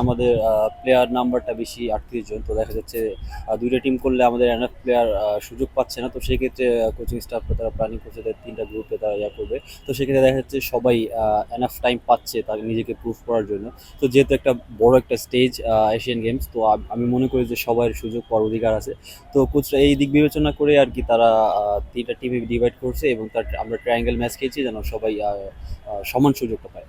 আমাদের প্লেয়ার নাম্বারটা বেশি 38 জন, তো দেখা যাচ্ছে দুইটা টিম করলে আমাদের এনাফ প্লেয়ার সুযোগ পাচ্ছে না। তো সেক্ষেত্রে কোচিং স্টাফটা তারা প্ল্যানিং করছে যে তিনটা গ্রুপে তারা করবে। তো সেক্ষেত্রে দেখা যাচ্ছে সবাই এনাফ টাইম পাচ্ছে তার নিজেকে প্রুভ করার জন্য। তো যেহেতু একটা বড় একটা স্টেজ এশিয়ান গেমস, তো আমি মনে করি যে সবার সুযোগ পাওয়ার অধিকার আছে। তো কোচরা এই দিক বিবেচনা করে আর কি তারা তিনটা টিমে ডিভাইড করছে এবং তার আমরা ট্রায়াঙ্গেল ম্যাচ খেয়েছি যেন সবাই সমান সুযোগটা পায়।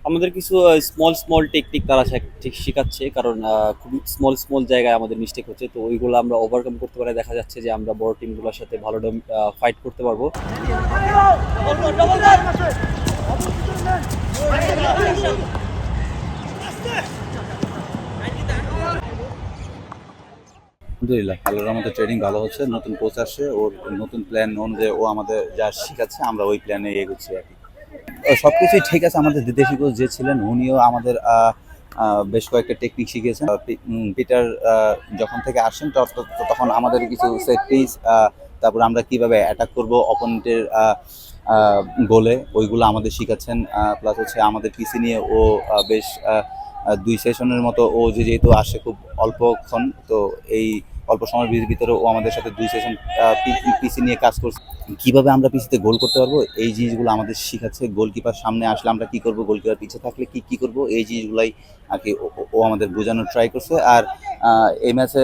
আমাদের কিছু স্মল স্মল টেকনিক তারা ঠিক শেখাচ্ছে, কারণ খুবই স্মল স্মল জায়গায় আমাদের মিস্টেক হচ্ছে। তো ওইগুলো আমরা ওভারকাম করতে পারে দেখা যাচ্ছে যে আমরা বড় টিমগুলোর সাথে ভালো ফাইট করতে পারবো। আলহামদুলিল্লাহ, আল্লাহর রহমতে ট্রেনিং ভালো হচ্ছে। নতুন কোচ আসছে, ওর নতুন প্ল্যান অনুযায়ী ও আমাদের যা শিখাচ্ছে আমরা ওই প্ল্যানে এগোচ্ছি আর কি। সবকিছুই ঠিক আছে। আমাদের দেশি কোচ যে ছিলেন উনিও আমাদের বেশ কয়েকটা টেকনিক শিখিয়েছেন। পিটার যখন থেকে আসেন তখন আমাদের কিছু সেট পিস, তারপর আমরা কিভাবে অ্যাটাক করব অপোনেন্টের গোলে, ওইগুলো আমাদের শিখাচ্ছেন। প্লাস হচ্ছে আমাদের পিসি নিয়ে ও বেশ 2 সেশনের মতো ও যেহেতু আসে খুব অল্পক্ষণ, তো এই অল্প সময়ের ভিতরে ও আমাদের সাথে 2 সেশন পিসি নিয়ে কাজ করছে। কিভাবে আমরা পিসিতে গোল করতে পারবো এই জিনিসগুলো আমাদের শিখাচ্ছে। গোলকিপার সামনে আসলে আমরা কি করব, গোলকিপার পিছিয়ে থাকলে কি করব, এই জিনিসগুলাই আর কি ও আমাদের বোঝানোর ট্রাই করছে। আর এই ম্যাচে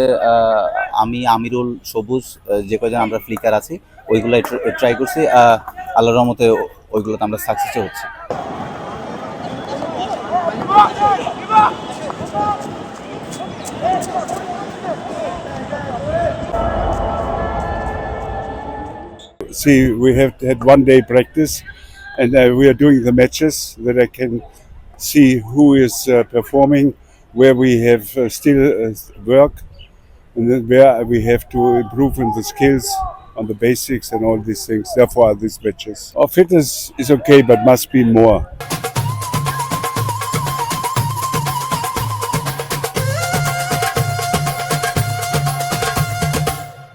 আমি, আমিরুল, সবুজ, যে কয়জন আমরা ফ্লিকার আছি ওইগুলাই ট্রাই করছি। আল্লাহর রহমতে ওইগুলোতে আমরা সাকসেসও হচ্ছি। See, we have had 1 day practice, and we are doing the matches that I can see who is performing, where we have still work, and then where we have to improve on the skills, on the basics, and all these things. Therefore, are these matches. Our fitness is okay, but must be more.